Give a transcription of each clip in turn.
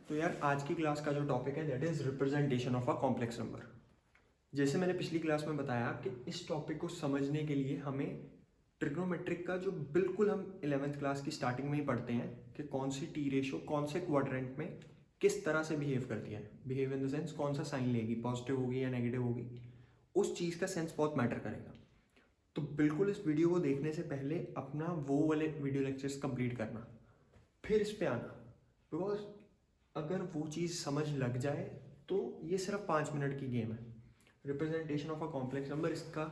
तो यार आज की क्लास का जो टॉपिक है that is representation of a complex number. जैसे मैंने पिछली क्लास में बताया कि इस टॉपिक को समझने के लिए हमें ट्रिग्नोमेट्रिक का जो बिल्कुल हम 11th क्लास की स्टार्टिंग में ही पढ़ते हैं कि कौन सी टी रेशो कौन से क्वाड्रेंट में किस तरह से बिहेव करती है। बिहेव इन द सेंस कौन सा साइन लेगी, पॉजिटिव होगी या नेगेटिव होगी, उस चीज़ का सेंस बहुत मैटर करेगा। तो बिल्कुल इस वीडियो को देखने से पहले अपना वो वाले वीडियो लेक्चर्स कंप्लीट करना, फिर इस पे आना, बिकॉज अगर वो चीज़ समझ लग जाए तो ये सिर्फ 5 मिनट की गेम है। Representation of a complex number, इसका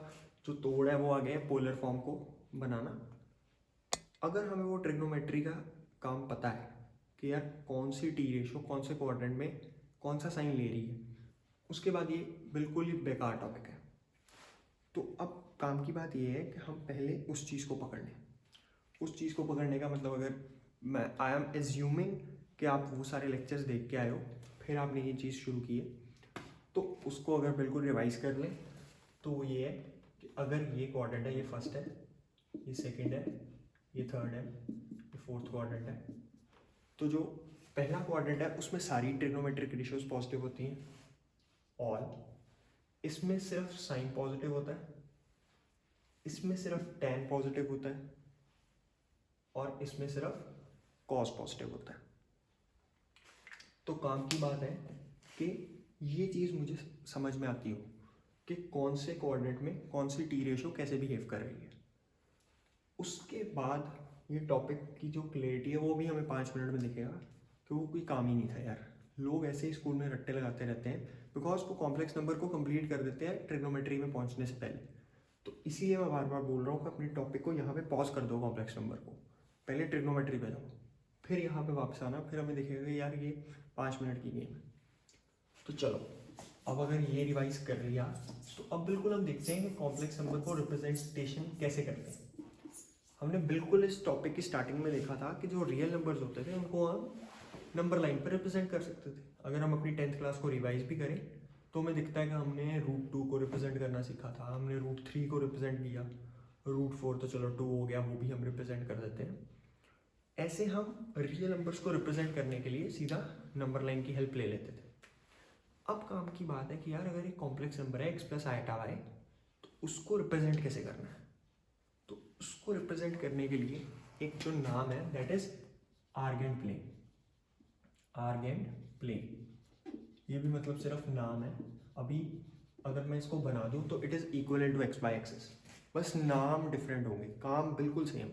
जो तोड़ है वो आ गया है पोलर फॉर्म को बनाना। अगर हमें वो ट्रिग्नोमेट्री का काम पता है कि यार कौन सी टी रेशो कौन से क्वाड्रेंट में कौन सा साइन ले रही है, उसके बाद ये बिल्कुल ही बेकार टॉपिक है। तो अब काम की बात ये है कि हम पहले उस चीज़ को पकड़ लें। उस चीज़ को पकड़ने का मतलब, अगर मैं आई एम एज्यूमिंग कि आप वो सारे लेक्चर्स देख के आए हो, फिर आपने ये चीज़ शुरू की है, तो उसको अगर बिल्कुल रिवाइज कर लें तो वो ये है कि अगर ये क्वाड्रेंट है, ये फर्स्ट है, ये सेकंड है, ये थर्ड है, ये फोर्थ क्वाड्रेंट है, तो जो पहला क्वाड्रेंट है उसमें सारी ट्रिग्नोमेट्रिक रेशियोज पॉजिटिव होती हैं, ऑल। इसमें सिर्फ साइन पॉजिटिव होता है, इसमें सिर्फ tan पॉजिटिव होता है, और इसमें सिर्फ cos पॉजिटिव होता है। तो काम की बात है कि ये चीज़ मुझे समझ में आती हो कि कौन से कोऑर्डिनेट में कौन सी टी रेशो कैसे बिहेव कर रही है। उसके बाद ये टॉपिक की जो क्लैरिटी है वो भी हमें 5 मिनट में दिखेगा कि वो कोई काम ही नहीं था यार। लोग ऐसे ही स्कूल में रट्टे लगाते रहते हैं बिकॉज वो कॉम्प्लेक्स नंबर को कंप्लीट कर देते हैं ट्रिग्नोमेट्री में पहुंचने से पहले। तो इसीलिए मैं बार बार बोल रहा हूँ कि अपने टॉपिक को यहाँ पे पॉज कर दो, कॉम्प्लेक्स नंबर को, पहले ट्रिग्नोमेट्री पे जाओ, फिर यहाँ पे वापस आना, फिर हमें दिखेगा कि यार ये 5 मिनट की गेम है। तो चलो, अब अगर ये रिवाइज कर लिया तो अब बिल्कुल हम देखते हैं कि कॉम्प्लेक्स नंबर को रिप्रेजेंटेशन कैसे करते हैं। हमने बिल्कुल इस टॉपिक की स्टार्टिंग में देखा था कि जो रियल नंबर्स होते थे उनको हम नंबर लाइन पर रिप्रेजेंट कर सकते थे। अगर हम अपनी 10th क्लास को रिवाइज भी करें तो हमें दिखता है कि हमने √2 को रिप्रेजेंट करना सीखा था, हमने √3 को रिप्रेजेंट किया, √4 तो चलो 2 हो गया, वो भी हम रिप्रेजेंट कर देते हैं। ऐसे हम रियल नंबर्स को रिप्रेजेंट करने के लिए सीधा नंबर लाइन की हेल्प ले लेते थे। अब काम की बात है कि यार अगर एक कॉम्प्लेक्स नंबर है x प्लस आयटा वाई, तो उसको रिप्रेजेंट कैसे करना है। तो उसको रिप्रेजेंट करने के लिए एक जो नाम है that is Argand plane. Argand plane, ये भी मतलब सिर्फ नाम है। अभी अगर मैं इसको बना दूं तो it is equal to x by axis, बस नाम डिफरेंट होंगे, काम बिल्कुल सेम।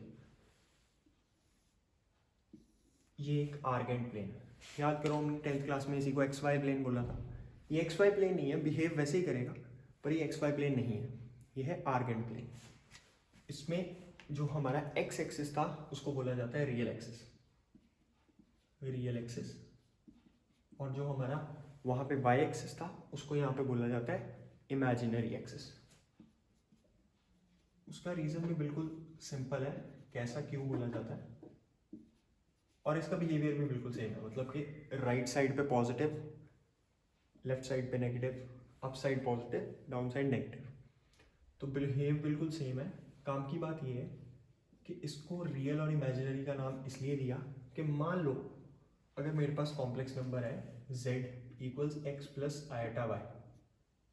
ये एक आर्गेंट प्लेन है। याद करो हमने 10th क्लास में इसी को एक्स वाई प्लेन बोला था। ये एक्स वाई प्लेन नहीं है, बिहेव वैसे ही करेगा, पर ये एक्स वाई प्लेन नहीं है, ये है आर्गेंट प्लेन। इसमें जो हमारा एक्स एक्सिस था उसको बोला जाता है रियल एक्सिस, रियल एक्सिस, और जो हमारा वहाँ पे वाई एक्सिस था उसको यहाँ पे बोला जाता है इमेजिनरी एक्सिस। उसका रीज़न भी बिल्कुल सिंपल है, कैसा क्यों बोला जाता है, और इसका बिहेवियर भी बिल्कुल सेम है। मतलब कि राइट साइड पे पॉजिटिव, लेफ्ट साइड पे negative, up side positive, down side negative, तो बिहेव बिल्कुल सेम है। काम की बात ये है कि इसको रियल और इमेजिनरी का नाम इसलिए दिया कि मान लो अगर मेरे पास कॉम्प्लेक्स नंबर है z equals x plus iota y,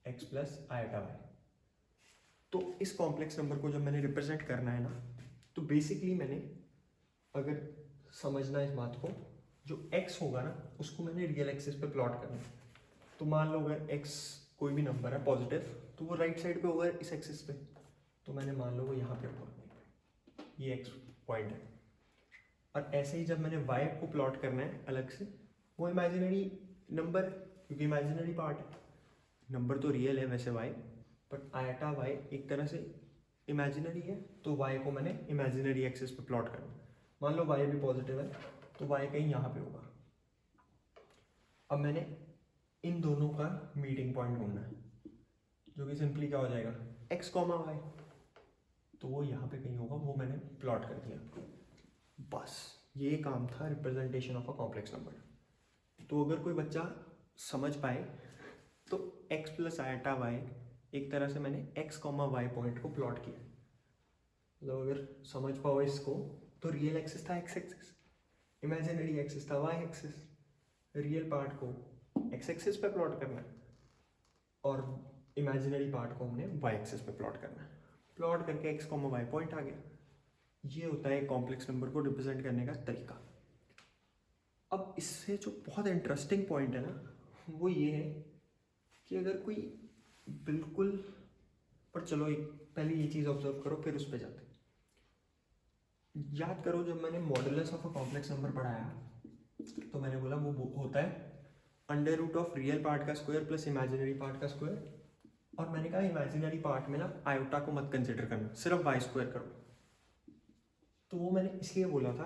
x plus iota y, तो इस कॉम्प्लेक्स नंबर को जब मैंने रिप्रेजेंट करना है ना, तो बेसिकली मैंने अगर समझना इस बात को, जो x होगा ना उसको मैंने रियल एक्सिस पे प्लॉट करना है। तो मान लो अगर x कोई भी नंबर है पॉजिटिव, तो वो राइट साइड पे होगा इस एक्सिस पे, तो मैंने मान लो वो यहाँ पे होगा, ये x पॉइंट है। और ऐसे ही जब मैंने y को प्लॉट करना है अलग से, वो इमेजिनरी नंबर है क्योंकि इमेजिनरी पार्ट है, नंबर तो रियल है वैसे y, बट आयटा y एक तरह से इमेजिनरी है, तो y को मैंने इमेजिनरी एक्सिस पे प्लॉट करना। मान लो y भी पॉजिटिव है तो y कहीं यहाँ पे होगा। अब मैंने इन दोनों का मीटिंग पॉइंट ढूंढना है, जो कि सिंपली क्या हो जाएगा x, y, तो वो यहाँ पे कहीं होगा, वो मैंने प्लॉट कर दिया। बस ये काम था representation of a complex number. तो अगर कोई बच्चा समझ पाए तो x प्लस आयटा वाई एक तरह से मैंने x, y पॉइंट को प्लॉट किया। मतलब अगर समझ पाओ इसको, तो रियल एक्सिस था x एक्सिस, इमेजिनरी एक्सिस था y एक्सिस, रियल पार्ट को एक्स एक्सिस पे प्लॉट करना है और इमेजिनरी पार्ट को हमने वाई एक्सिस पे प्लॉट करना है। प्लॉट करके एक्स कॉमा वाई पॉइंट आ गया। ये होता है कॉम्प्लेक्स नंबर को रिप्रेजेंट करने का तरीका। अब इससे जो बहुत इंटरेस्टिंग पॉइंट है ना वो ये है कि अगर कोई बिल्कुल, पर चलो एक पहले ये चीज़ ऑब्जर्व करो फिर उस पर जाते। याद करो जब मैंने modulus of a complex number पढ़ाया तो मैंने बोला वो होता है under root of real part का स्क्वायर प्लस इमेजिनरी पार्ट का स्क्वायर। और मैंने कहा इमेजिनरी पार्ट में ना आयोटा को मत कंसिडर करना, सिर्फ वाई स्क्वायर करो। तो वो मैंने इसलिए बोला था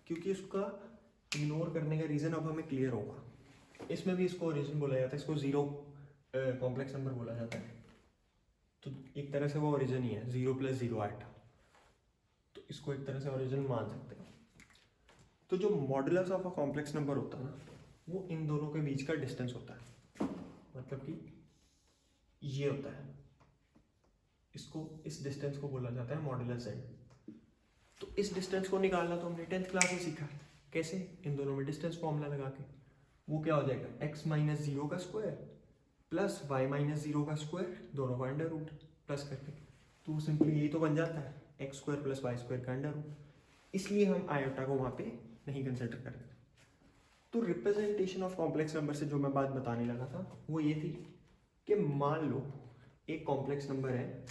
क्योंकि उसका इग्नोर करने का रीज़न अब हमें क्लियर होगा। इसमें भी इसको ओरिजिन बोला जाता है, इसको ज़ीरो कॉम्प्लेक्स नंबर बोला जाता है। तो एक तरह से वो ओरिजिन ही है, 0 + 0 आयोटा, तो इसको एक तरह से ओरिजिन मान सकते हैं। तो जो modulus of a complex number होता है ना वो इन दोनों के बीच का डिस्टेंस होता है। मतलब कि ये होता है, इसको इस डिस्टेंस को बोला जाता है मॉडुलस z। तो इस डिस्टेंस को निकालना तो हमने 10th क्लास में सीखा है। कैसे? इन दोनों में डिस्टेंस फॉर्मूला लगा के। वो क्या हो जाएगा, x - 0 का स्क्वायर प्लस y - 0 का स्क्वायर, दोनों का अंडर रूट प्लस करके, तो सिंपली यही तो बन जाता है x² + y² का अंडर रूट। इसलिए हम आयोटा को वहाँ पे नहीं कंसिडर कर रहे। तो रिप्रेजेंटेशन ऑफ कॉम्प्लेक्स नंबर से जो मैं बात बताने लगा था वो ये थी कि मान लो एक कॉम्प्लेक्स नंबर है,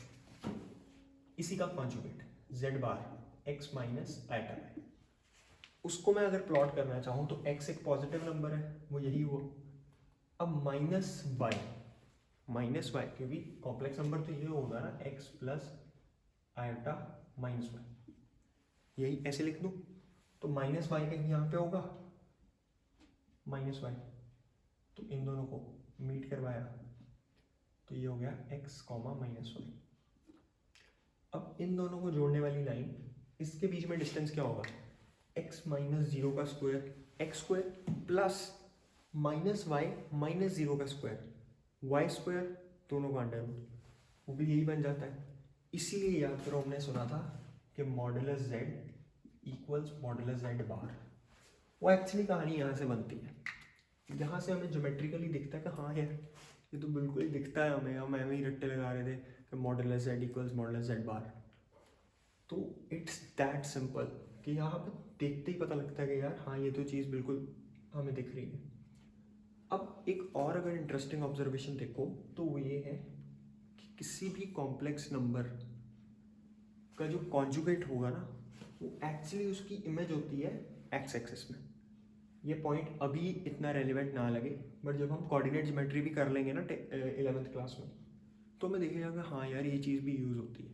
इसी का कॉन्जुगेट z बार x - आयोटा है। उसको मैं अगर प्लॉट करना चाहूँ तो x एक पॉजिटिव नंबर है, वो यही हुआ। अब -y क्योंकि कॉम्प्लेक्स नंबर तो ये होगा ना x + आयोटा -y, यही ऐसे लिख दूँ। तो -y कहीं यहाँ पे होगा, -y, तो इन दोनों को मीट करवाया तो ये हो गया x, -y। अब इन दोनों को जोड़ने वाली लाइन, इसके बीच में डिस्टेंस क्या होगा, x - 0 का स्क्वायर x² प्लस -y - 0 का स्क्वायर y², दोनों का अंडर रूट, वो भी यही बन जाता है। इसीलिए याद करो हमने सुना था कि मॉडुलस z = मॉडुलस z बार। वो एक्चुअली कहानी यहाँ से बनती है, यहाँ से हमें ज्योमेट्रिकली दिखता है कि हाँ यार ये तो बिल्कुल ही दिखता है हमें, हम एवं ही रट्टे लगा रहे थे कि मॉडुलस z = मॉडुलस z बार। तो इट्स दैट सिंपल कि यहाँ पर देखते ही पता लगता है कि यार हाँ ये तो चीज़ बिल्कुल हमें दिख रही है। अब एक और अगर इंटरेस्टिंग ऑब्जर्वेशन देखो तो वो ये है कि किसी भी कॉम्प्लेक्स नंबर का जो कॉन्जुगेट होगा ना वो एक्चुअली उसकी इमेज होती है एक्स एक्सिस में। ये पॉइंट अभी इतना रेलिवेंट ना लगे, बट जब हम कोऑर्डिनेट ज्योमेट्री भी कर लेंगे ना 11th क्लास में तो हमें देखेगा कि हाँ यार ये चीज़ भी यूज़ होती है।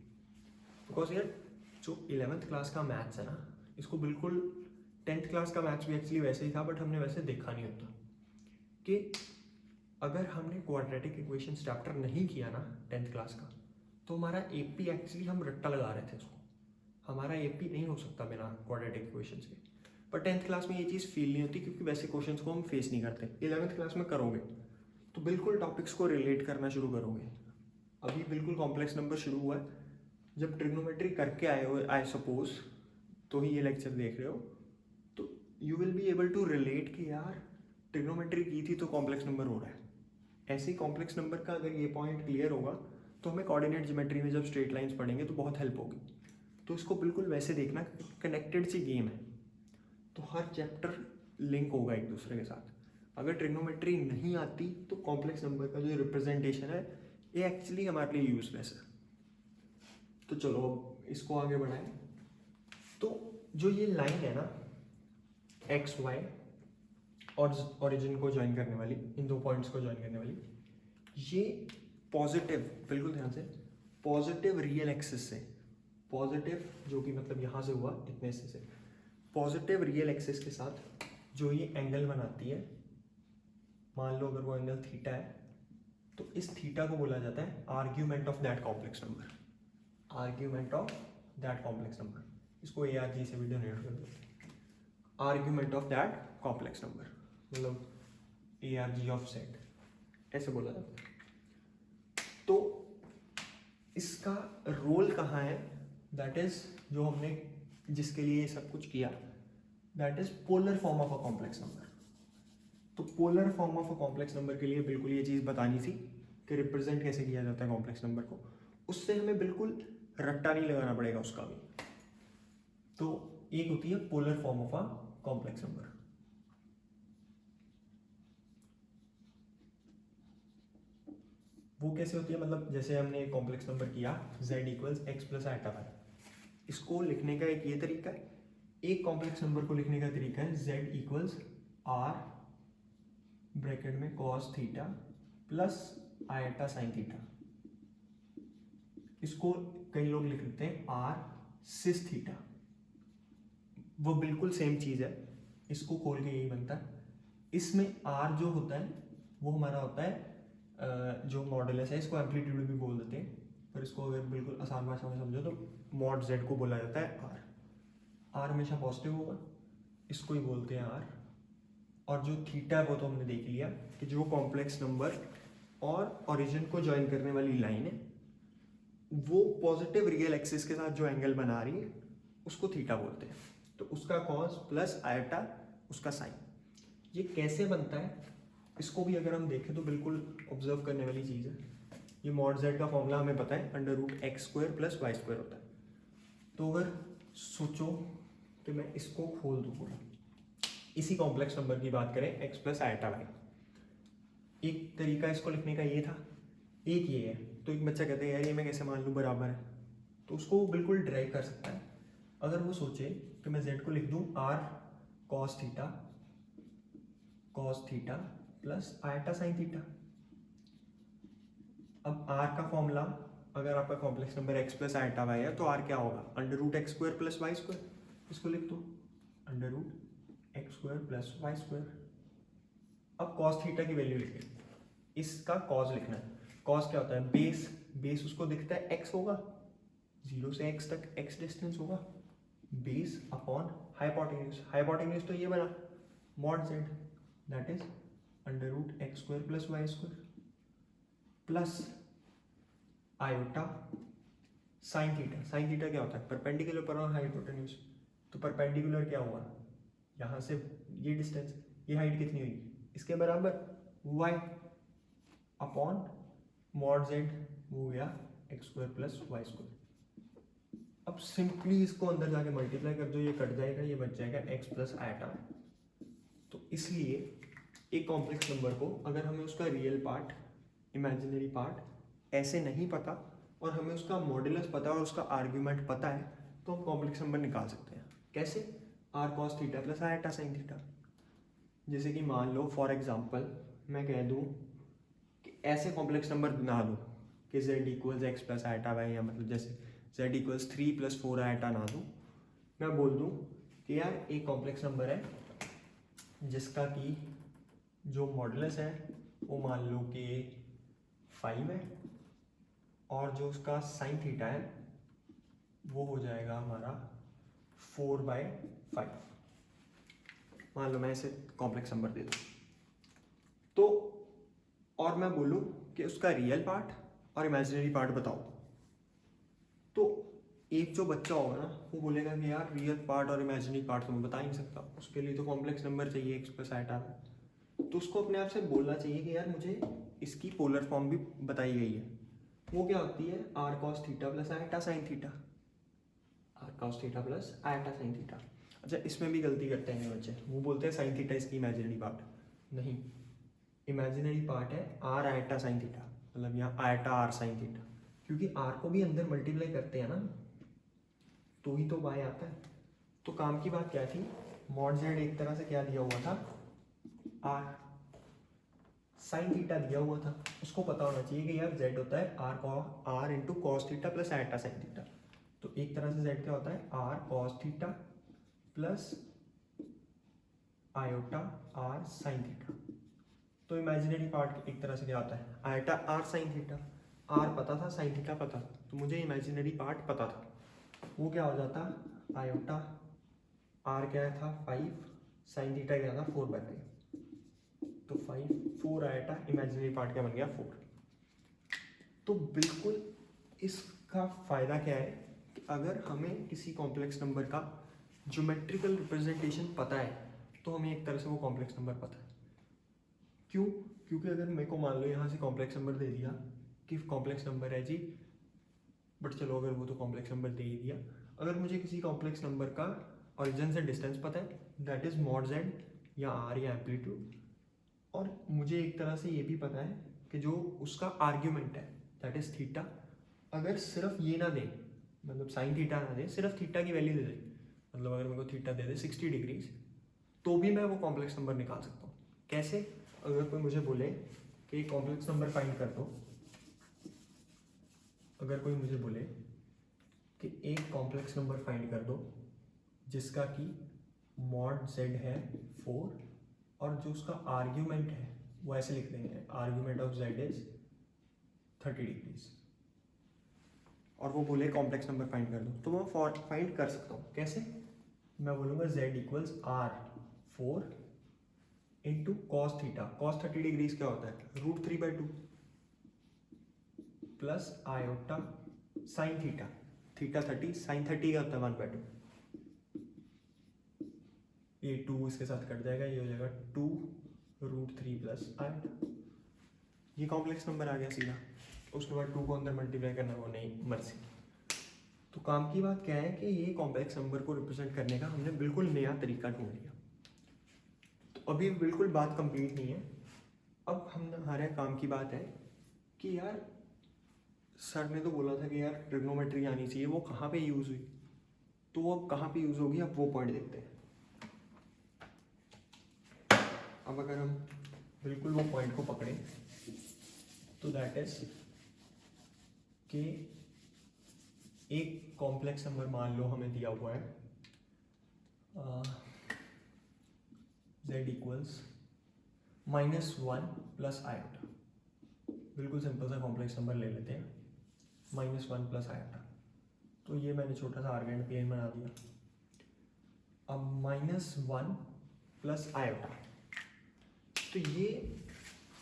बिकॉज यार जो 11th क्लास का मैथ्स है ना, इसको बिल्कुल 10th क्लास का मैथ्स भी एक्चुअली वैसे ही था, बट हमने वैसे देखा नहीं होता कि अगर हमने क्वाड्रेटिक इक्वेशंस चैप्टर नहीं किया ना 10th क्लास का तो हमारा एपी एक्चुअली हम रट्टा लगा रहे थे उसको। हमारा एपी नहीं हो सकता बिना क्वाड्रेटिक इक्वेशंस के। पर 10th क्लास में ये चीज़ फील नहीं होती क्योंकि वैसे क्वेश्चंस को हम फेस नहीं करते। 11th क्लास में करोगे तो बिल्कुल टॉपिक्स को रिलेट करना शुरू करोगे। अभी बिल्कुल कॉम्प्लेक्स नंबर शुरू हुआ है, जब ट्रिग्नोमेट्री करके आए हो आई सपोज तो ही ये लेक्चर देख रहे हो, तो you will be able to relate कि यार ट्रिग्नोमेट्री की थी तो कॉम्प्लेक्स नंबर हो रहा है। ऐसे ही कॉम्प्लेक्स नंबर का अगर ये पॉइंट क्लियर होगा तो हमें कोऑर्डिनेट ज्योमेट्री में जब स्ट्रेट लाइंस पढ़ेंगे तो बहुत हेल्प होगी। तो इसको बिल्कुल वैसे देखना, कनेक्टेड सी गेम है, तो हर चैप्टर लिंक होगा एक दूसरे के साथ। अगर ट्रिग्नोमेट्री नहीं आती तो कॉम्प्लेक्स नंबर का जो रिप्रेजेंटेशन है ये एक्चुअली हमारे लिए यूजलेस है। तो चलो इसको आगे बढ़ाएं। तो जो ये लाइन है ना एक्स वाई और ओरिजिन को ज्वाइन करने वाली, इन दो पॉइंट्स को ज्वाइन करने वाली, ये पॉजिटिव, बिल्कुल ध्यान से, पॉजिटिव रियल एक्सिस से, पॉजिटिव जो कि मतलब यहाँ से हुआ इतने से पॉजिटिव रियल एक्सिस के साथ जो ये एंगल बनाती है, मान लो अगर वो एंगल थीटा है तो इस थीटा को बोला जाता है argument of that complex number. Argument of that complex number, इसको ARG से भी डोनेट कर दो। Argument of that complex number मतलब ARG ऑफ सेट, ऐसे बोला जाता है। तो इसका रोल कहाँ है, दैट इज जो हमने जिसके लिए ये सब कुछ किया, that is polar form of a complex number. तो polar form of a complex number के लिए बिल्कुल ये चीज़ बतानी थी कि रिप्रेजेंट कैसे किया जाता है कॉम्प्लेक्स नंबर को। उससे हमें बिल्कुल रट्टा नहीं लगाना पड़ेगा उसका भी। तो एक होती है polar form of a complex number. वो कैसे होती है, मतलब जैसे हमने एक कॉम्प्लेक्स नंबर किया z equals x plus iota y, इसको लिखने का एक ये तरीका है। एक कॉम्प्लेक्स नंबर को लिखने का तरीका है z इक्वल्स आर ब्रैकेट में cos theta plus iota sine theta. इसको कई लोग लिख लेते हैं आर सिस थीटा, वो बिल्कुल सेम चीज़ है। इसको खोल के यही बनता है। इसमें आर जो होता है वो हमारा होता है जो मॉडुलस है, इसको एम्पलीट्यूड भी बोल देते हैं, पर इसको अगर बिल्कुल आसान भाषा में समझो तो मॉड जेड को बोला जाता है आर। आर हमेशा पॉजिटिव होगा, इसको ही बोलते हैं आर। और जो थीटा है वो तो हमने देख लिया कि जो कॉम्प्लेक्स नंबर और ओरिजिन को ज्वाइन करने वाली लाइन है वो पॉजिटिव रियल एक्सिस के साथ जो एंगल बना रही है उसको थीटा बोलते हैं। तो उसका कॉस प्लस आयटा उसका साइन। ये कैसे बनता है इसको भी अगर हम देखें तो बिल्कुल ऑब्जर्व करने वाली चीज़ है। ये मॉड जेड का फॉर्मूला हमें पता है under root x square plus y square होता है। तो अगर सोचो कि मैं इसको खोल दूँ पूरा, इसी कॉम्प्लेक्स नंबर की बात करें एक्स प्लस आयटा वाई, एक तरीका इसको लिखने का ये था, एक ये है। तो एक बच्चा कहते हैं यार ये मैं कैसे मान लूँ बराबर है, तो उसको वो बिल्कुल ड्राइव कर सकता है। अगर वो सोचे कि मैं जेड को लिख दूँ r cos theta plus iota sine theta. अब आर का फॉर्मूला अगर आपका complex number x plus iota y है तो आर क्या होगा, under root x square plus y square. इसको लिख दो under root x square plus y square. अब कॉस थीटा की वैल्यू लिखें, इसका कॉस लिखना है। कॉस क्या होता है, बेस उसको दिखता है एक्स होगा, 0 से x तक x डिस्टेंस होगा, बेस अपॉन हाइपोटेन्यूज तो ये बना mod z that is under root x square plus y square plus iota sine theta. Sine theta क्या होता है, परपेंडिकुलर पर हाइपोटेन्यूज। तो परपेंडिकुलर क्या हुआ, यहाँ से ये डिस्टेंस, ये हाइट कितनी हुई, इसके बराबर y अपॉन मॉड जेड हो गया x square plus y square. अब सिंपली इसको अंदर जाके मल्टीप्लाई कर दो, ये कट जाएगा, ये बच जाएगा एक्स प्लस आयटा। तो इसलिए एक कॉम्प्लेक्स नंबर को अगर हमें उसका रियल पार्ट इमेजिनरी पार्ट ऐसे नहीं पता और हमें उसका मॉडुलस पता और उसका आर्ग्यूमेंट पता है तो हम कॉम्प्लेक्स नंबर निकाल सकते हैं। कैसे, r cos theta plus iota sine theta. जैसे कि मान लो फॉर एग्जांपल मैं कह दूं कि ऐसे कॉम्प्लेक्स नंबर बना दूं कि z equals x plus iota y, या मतलब जैसे z इक्वल्स 3 + 4 आयटा ना दूं, मैं बोल दूं कि यार एक कॉम्प्लेक्स नंबर है जिसका कि जो मॉडुलस है वो मान लो कि 5 है और जो उसका साइन थीटा है वो हो जाएगा हमारा 4/5। मान लो मैं इसे कॉम्प्लेक्स नंबर दे दूँ तो, और मैं बोलूँ कि उसका रियल पार्ट और इमेजिनरी पार्ट बताओ, तो एक जो बच्चा होगा ना वो बोलेगा कि यार रियल पार्ट और इमेजिनरी पार्ट तो मैं बता ही नहीं सकता, उसके लिए तो कॉम्प्लेक्स नंबर चाहिए एक्स प्लस आयटा। तो उसको अपने आप से बोलना चाहिए कि यार मुझे इसकी पोलर फॉर्म भी बताई गई है। वो क्या होती है, are cos theta plus iota sine theta, r cos theta plus iota sine theta. अच्छा इसमें भी गलती करते हैं बच्चे, वो बोलते हैं साइन थीटा इसकी इमेजिनरी पार्ट नहीं, इमेजिनरी पार्ट है आर आयटा साइन थीटा, मतलब यहाँ आयटा आर साइन थीटा, क्योंकि आर को भी अंदर मल्टीप्लाई करते हैं ना तो ही तो वाई आता है। तो काम की बात क्या थी, मॉड जेड एक तरह से क्या दिया हुआ था, आर साइन थीटा दिया हुआ था, उसको पता होना चाहिए कि यार जेड होता है R into cos theta plus iota sine theta. तो एक तरह से जेड क्या होता है, are cos theta plus iota R sine theta. तो इमेजिनरी पार्ट एक तरह से क्या होता है, iota R sine theta. R पता था, साइन थीटा पता था, तो मुझे इमेजिनरी पार्ट पता था, वो क्या हो जाता, आयोटा आर क्या था 5, साइन थीटा क्या था 4/5, तो 4 आयटा इमेजिनरी पार्ट क्या बन गया 4। तो बिल्कुल इसका फ़ायदा क्या है कि अगर हमें किसी कॉम्प्लेक्स नंबर का ज्योमेट्रिकल रिप्रेजेंटेशन पता है तो हमें एक तरह से वो कॉम्प्लेक्स नंबर पता है। क्यों? क्योंकि अगर मेरे को मान लो यहाँ से कॉम्प्लेक्स नंबर दे दिया कि कॉम्प्लेक्स नंबर है जी, बट चलो अगर वो तो कॉम्प्लेक्स नंबर दे ही दिया, अगर मुझे किसी कॉम्प्लेक्स नंबर का ओरिजिन से डिस्टेंस पता है, दैट इज़ मॉड जेड या आर या एम्पलीट्यूड, और मुझे एक तरह से ये भी पता है कि जो उसका आर्ग्यूमेंट है दैट इज़ थीटा, अगर सिर्फ ये ना दे, मतलब साइन थीटा ना दे, सिर्फ थीटा की वैल्यू दे दे, मतलब अगर मेरे को थीटा दे दे 60 डिग्रीज, तो भी मैं वो कॉम्प्लेक्स नंबर निकाल सकता हूँ। कैसे? अगर कोई मुझे बोले कि कॉम्प्लेक्स नंबर फाइंड कर दो, अगर कोई मुझे बोले कि एक कॉम्प्लेक्स नंबर फाइंड कर दो जिसका कि मॉड जेड है 4 और जो उसका आर्ग्यूमेंट है वो ऐसे लिख देंगे, argument of Z is 30 degrees, और वो बोले कॉम्प्लेक्स नंबर फाइंड कर दो, तो मैं फाइंड कर सकता हूँ। कैसे? मैं बोलूँगा z equals r 4 into cos theta, cos 30 degrees क्या होता है? √3/2 plus iota sine theta, theta 30, sine 30 का होता है 1/2, ये 2 इसके साथ कट जाएगा, ये हो जाएगा 2√3 प्लस आयोटा। ये कॉम्प्लेक्स नंबर आ गया सीधा। उसके बाद 2 को अंदर मल्टीप्लाई करना, वो नहीं मर्जी। तो काम की बात क्या है कि ये कॉम्प्लेक्स नंबर को रिप्रेजेंट करने का हमने बिल्कुल नया तरीका ढूंढ लिया। तो अभी बिल्कुल बात कंप्लीट नहीं है। अब हम हमारे काम की बात है कि यार सर ने तो बोला था कि यार ट्रिग्नोमेट्री आनी चाहिए, वो कहाँ पे यूज़ हुई, तो वो अब कहाँ पे यूज़ होगी, अब वो पॉइंट देखते हैं। अब अगर हम बिल्कुल वो पॉइंट को पकड़ें तो दैट इज कि एक कॉम्प्लेक्स नंबर मान लो हमें दिया हुआ है z इक्वल्स -1 प्लस आयोटा, बिल्कुल सिंपल सा कॉम्प्लेक्स नंबर ले लेते हैं, -1 प्लस आयोटा। तो ये मैंने छोटा सा आर्गेंट प्लेन बना दिया। अब -1 प्लस आयोटा, तो ये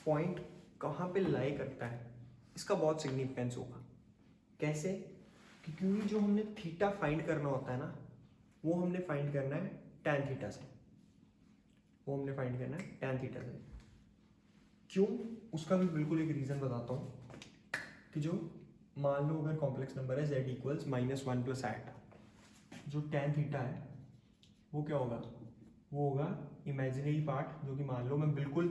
पॉइंट कहाँ पे लाई करता है, इसका बहुत सिग्निफिकेंस होगा। कैसे? क्योंकि जो हमने थीटा फाइंड करना होता है ना, वो हमने फाइंड करना है tan थीटा से, वो हमने फाइंड करना है tan थीटा से। क्यों? उसका भी बिल्कुल एक रीज़न बताता हूँ कि जो मान लो अगर कॉम्प्लेक्स नंबर है z इक्वल्स -1 प्लस आयोटा, जो tan थीटा है वो क्या होगा? वो होगा इमेजिनरी पार्ट, जो कि मान लो मैं बिल्कुल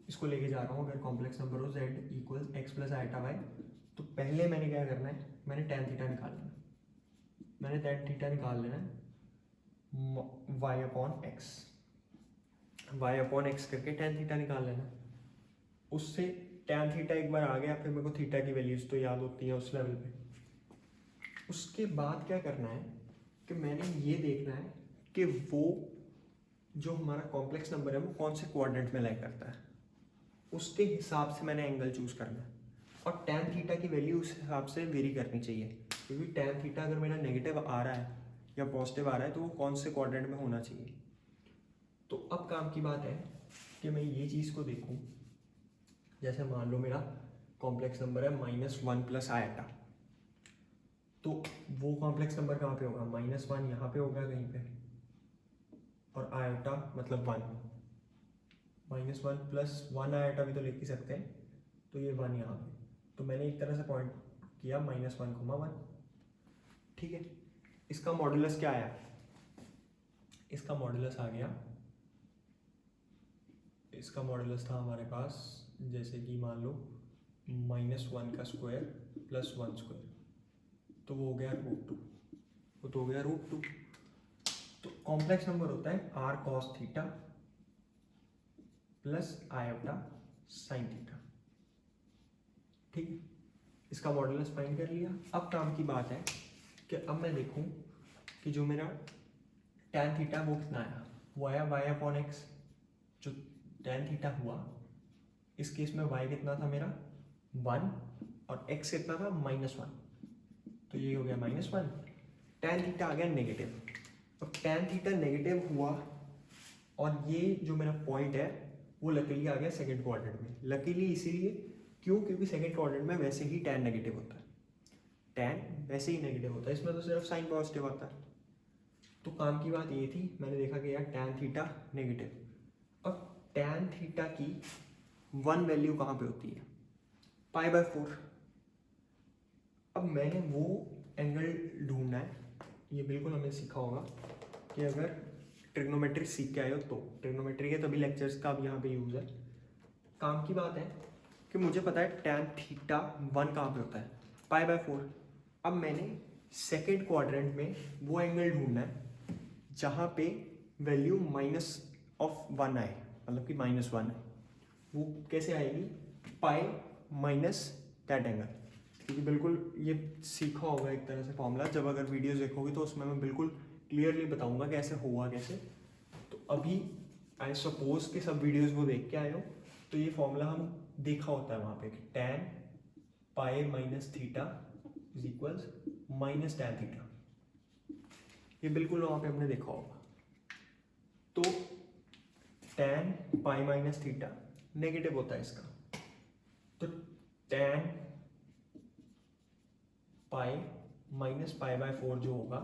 इसको लेके जा रहा हूँ, अगर कॉम्प्लेक्स नंबर हो z equals x plus iota y, तो पहले मैंने क्या करना है, मैंने tan थीटा निकाल लेना, मैंने tan थीटा निकाल लेना है y अपॉन x करके tan थीटा निकाल लेना। उससे tan थीटा एक बार आ गया, फिर मेरे को थीटा की वैल्यूज तो याद होती है उस लेवल पे। उसके बाद क्या करना है कि मैंने ये देखना है कि वो जो हमारा कॉम्प्लेक्स नंबर है वो कौन से क्वाड्रेंट में लाई करता है, उसके हिसाब से मैंने एंगल चूज करना है। और tan थीटा की वैल्यू उस हिसाब से वेरी करनी चाहिए, क्योंकि tan थीटा अगर मेरा नेगेटिव आ रहा है या पॉजिटिव आ रहा है तो वो कौन से क्वाड्रेंट में होना चाहिए। तो अब काम की बात है कि मैं ये चीज़ को देखूं, जैसे मान लो मेरा कॉम्प्लेक्स नंबर है -1 प्लस आयोटा, तो वो कॉम्प्लेक्स नंबर कहाँ पे होगा? -1 यहाँ पे होगा कहीं पे, और आयोटा मतलब 1, -1 प्लस 1 आयोटा भी तो लिख ही सकते हैं, तो ये 1 यहाँ पे। तो मैंने एक तरह से पॉइंट किया -1, 1। ठीक है, इसका मॉडुलस क्या आया? इसका मॉडुलस आ गया, इसका मॉडुलस था हमारे पास, जैसे कि मान लो -1 का स्क्वायर प्लस 1 स्क्वायर, तो वो हो गया √2, वो तो हो गया √2। तो कॉम्प्लेक्स नंबर होता है r cos theta plus iota sine theta. ठीक है, इसका मॉडुलस फाइंड कर लिया। अब काम की बात है कि अब मैं देखूं कि जो मेरा tan थीटा वो कितना आया, वो आया y अपॉन एक्स। जो tan थीटा हुआ इस केस में y कितना था मेरा 1 और x कितना था -1, तो ये हो गया -1। tan थीटा आ गया नेगेटिव। अब tan थीटा नेगेटिव हुआ और ये जो मेरा पॉइंट है वो लकीली आ गया सेकंड क्वाड्रेंट में। लकीली इसीलिए क्यों? क्योंकि सेकंड क्वाड्रेंट में वैसे ही tan नेगेटिव होता है, tan वैसे ही नेगेटिव होता है, इसमें तो सिर्फ साइन पॉजिटिव आता है। तो काम की बात ये थी, मैंने देखा कि यार tan थीटा नेगेटिव। अब tan थीटा की वन वैल्यू कहाँ पे होती है? π/4। अब मैंने वो एंगल ढूंढना है, ये बिल्कुल हमने सीखा होगा कि अगर ट्रिग्नोमेट्री सीख के आए हो तो ट्रिग्नोमेट्री के तभी लेक्चर्स का अब यहाँ पे यूज़ है। काम की बात है कि मुझे पता है tan थीटा 1 कहाँ पे होता है? π/4। अब मैंने सेकेंड क्वाड्रेंट में वो एंगल ढूंढना है जहाँ पे वैल्यू -1 आए, मतलब कि -1 है। वो कैसे आएगी? Pi minus that angle. क्योंकि बिल्कुल ये सीखा होगा एक तरह से फॉर्मूला, जब अगर वीडियोस देखोगे तो उसमें मैं बिल्कुल क्लियरली बताऊंगा कैसे हुआ कैसे। तो अभी आई सपोज कि सब वीडियोस वो देख के आए हो, तो ये फॉर्मूला हम देखा होता है वहाँ पे कि tan pi minus theta is equals minus tan theta, ये बिल्कुल वहाँ पे हमने देखा होगा। तो tan pi minus theta negative होता है इसका, तो tan पाई माइनस π/4 जो होगा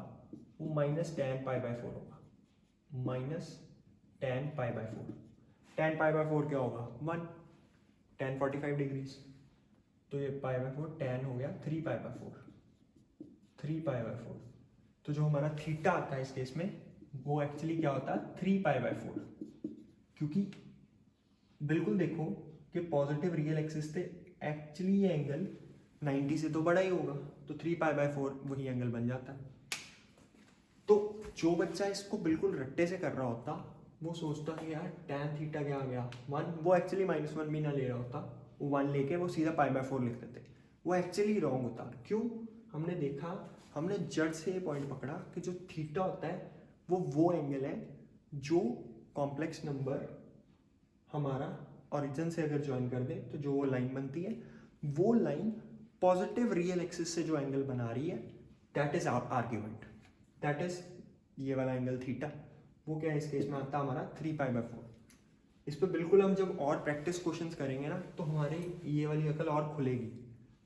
वो माइनस tan π/4 होगा, माइनस tan π/4। tan π/4 क्या होगा? 1, tan 45 डिग्रीज, तो ये π/4 tan हो गया 3π/4, 3π/4। तो जो हमारा थीटा आता है इस केस में वो एक्चुअली क्या होता है? 3π/4। क्योंकि बिल्कुल देखो कि पॉजिटिव रियल एक्सिस से एक्चुअली ये एंगल 90 से तो बड़ा ही होगा, तो 3π/4 वही एंगल बन जाता है। तो जो बच्चा इसको बिल्कुल रट्टे से कर रहा होता वो सोचता कि यार tan थीटा क्या आ गया 1, वो एक्चुअली -1 भी ना ले रहा होता, वो 1 लेके वो सीधा π/4 लिख देते, वो एक्चुअली रॉन्ग होता। क्यों? हमने देखा, हमने जड़ से ये पॉइंट पकड़ा कि जो थीटा होता है वो एंगल है जो कॉम्प्लेक्स नंबर हमारा ओरिजिन से अगर ज्वाइन कर दे तो जो वो लाइन बनती है, वो लाइन पॉजिटिव रियल एक्सिस से जो एंगल बना रही है that is argument, that is ये वाला एंगल थीटा। वो क्या है इस केस में आता है हमारा 3π/4। इस पर बिल्कुल हम जब और प्रैक्टिस क्वेश्चंस करेंगे ना तो हमारी ये वाली अकल और खुलेगी।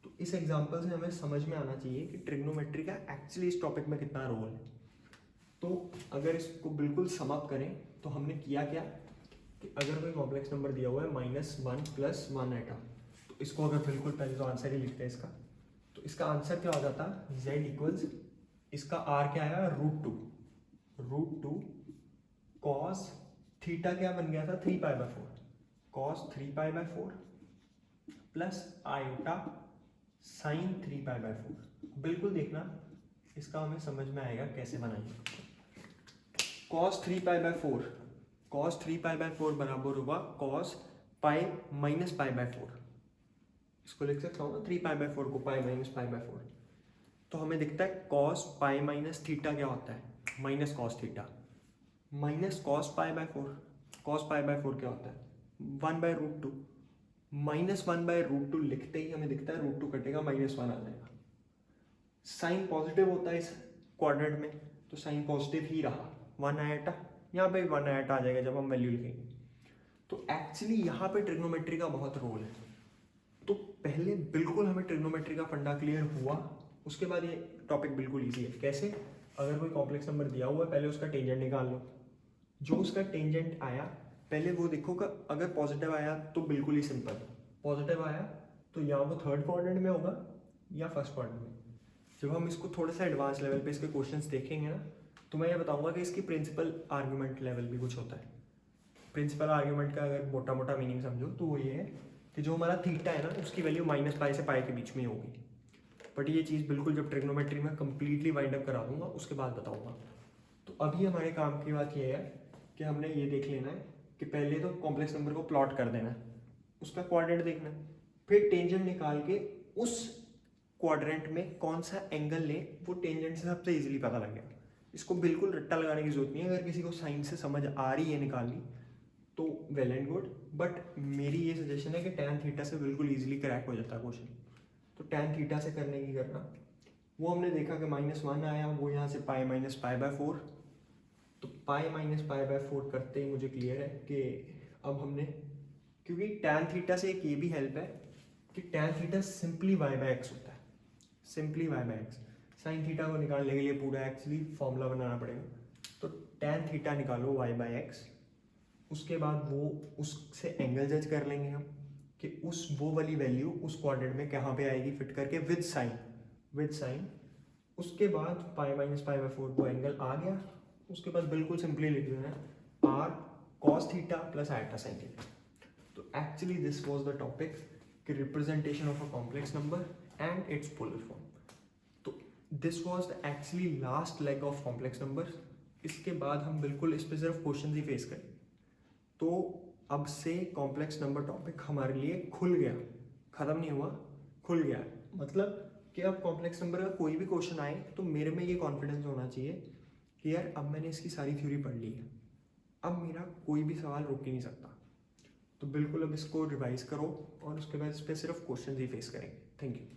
तो इस एग्जांपल से हमें समझ में आना चाहिए कि ट्रिग्नोमेट्री का एक्चुअली इस टॉपिक में कितना रोल है। तो अगर इसको बिल्कुल समाप्त करें तो हमने किया क्या कि अगर कोई कॉम्प्लेक्स नंबर दिया हुआ है -1 + 1 एटा, तो इसको अगर बिल्कुल पहले तो आंसर ही लिखते हैं इसका, तो इसका आंसर क्या हो जाता? z इक्वल्स, इसका r क्या आया? √2 cos थीटा क्या बन गया था? 3π/4, cos 3π/4 प्लस आयोटा साइन 3π/4। बिल्कुल देखना इसका हमें समझ में आएगा कैसे बनाएंगे। cos 3π/4 बराबर होगा cos पाई माइनस π/4। इसको लिख सकता हूँ ना 3π/4 को पाई माइनस π/4। तो हमें दिखता है cos पाई माइनस थीटा क्या होता है? Minus cos theta minus cos π/4। cos π/4 क्या होता है? 1/√2 माइनस 1/√2 लिखते ही हमें दिखता है √2 कटेगा -1 आ जाएगा। साइन पॉजिटिव होता है इस क्वाड्रेंट में, तो साइन पॉजिटिव ही रहा, 1 आयाटा, यहाँ पे 1 आयाटा आ जाएगा जब हम वैल्यू लिखेंगे। तो एक्चुअली यहाँ पे ट्रिग्नोमेट्री का बहुत रोल है। तो पहले बिल्कुल हमें ट्रिग्नोमेट्री का फंडा क्लियर हुआ, उसके बाद ये टॉपिक बिल्कुल ईजी है। कैसे? अगर कोई कॉम्प्लेक्स नंबर दिया हुआ है पहले उसका टेंजेंट निकाल लो, जो उसका टेंजेंट आया पहले वो देखो कि अगर पॉजिटिव आया तो बिल्कुल ही सिंपल, पॉजिटिव आया तो या वो थर्ड क्वाड्रेंट में होगा या फर्स्ट क्वाड्रेंट में। जब हम इसको थोड़ा सा एडवांस लेवल पे इसके क्वेश्चंस देखेंगे ना तो मैं ये बताऊंगा कि इसकी प्रिंसिपल आर्ग्यूमेंट लेवल भी कुछ होता है। प्रिंसिपल आर्ग्यूमेंट का अगर मोटा मोटा मीनिंग समझो तो वो ये है कि जो हमारा थीटा है ना उसकी वैल्यू -π से π के बीच में होगी। बट ये चीज़ बिल्कुल जब ट्रिग्नोमेट्री में कम्प्लीटली वाइंड अप करा दूंगा उसके बाद बताऊंगा। तो अभी हमारे काम की बात ये है कि हमने ये देख लेना है कि पहले तो कॉम्प्लेक्स नंबर को प्लॉट कर देना है, उसका क्वाड्रेंट देखना है, फिर टेंजेंट निकाल के उस क्वाड्रेंट में कौन सा एंगल ले वो टेंजेंट से सबसे इजीली पता लग गया। इसको बिल्कुल रट्टा लगाने की जरूरत नहीं है। अगर किसी को साइन से समझ आ रही है निकालनी तो वेल एंड गुड, बट मेरी ये सजेशन है कि tan थीटा से बिल्कुल इजीली क्रैक हो जाता है क्वेश्चन। तो tan थीटा से करने की करना, वो हमने देखा कि -1 आया, वो यहाँ से पाई माइनस π/4, तो पाई माइनस π/4 करते ही मुझे क्लियर है कि अब हमने, क्योंकि tan थीटा से एक ये भी हेल्प है कि tan थीटा सिंपली y/x होता है, सिंपली y/x। साइन थीटा को निकालने के लिए पूरा एक्चुअली फॉर्मूला बनाना पड़ेगा। तो tan थीटा निकालो y/x, उसके बाद वो उससे एंगल जज कर लेंगे हम कि उस वो वाली वैल्यू उस क्वाड्रेंट में कहाँ पे आएगी फिट करके विद साइन। उसके बाद पाई माइनस पाई बाई 4 वो एंगल आ गया। उसके बाद बिल्कुल सिंपली लिख देना है are cos theta plus iota sine theta. तो actually this was the topic कि representation of a complex number and its polar form. तो this was the actually last leg of complex numbers. इसके बाद हम बिल्कुल इस पे सिर्फ क्वेश्चन ही फेस करें। तो अब से कॉम्प्लेक्स नंबर टॉपिक हमारे लिए खुल गया, ख़त्म नहीं हुआ, खुल गया। मतलब कि अब कॉम्प्लेक्स नंबर का कोई भी क्वेश्चन आए तो मेरे में ये कॉन्फिडेंस होना चाहिए कि यार अब मैंने इसकी सारी थ्योरी पढ़ ली है, अब मेरा कोई भी सवाल रोक ही नहीं सकता। तो बिल्कुल अब इसको रिवाइज करो और उसके बाद इस पर सिर्फ क्वेश्चन ही फेस करेंगे। Thank you.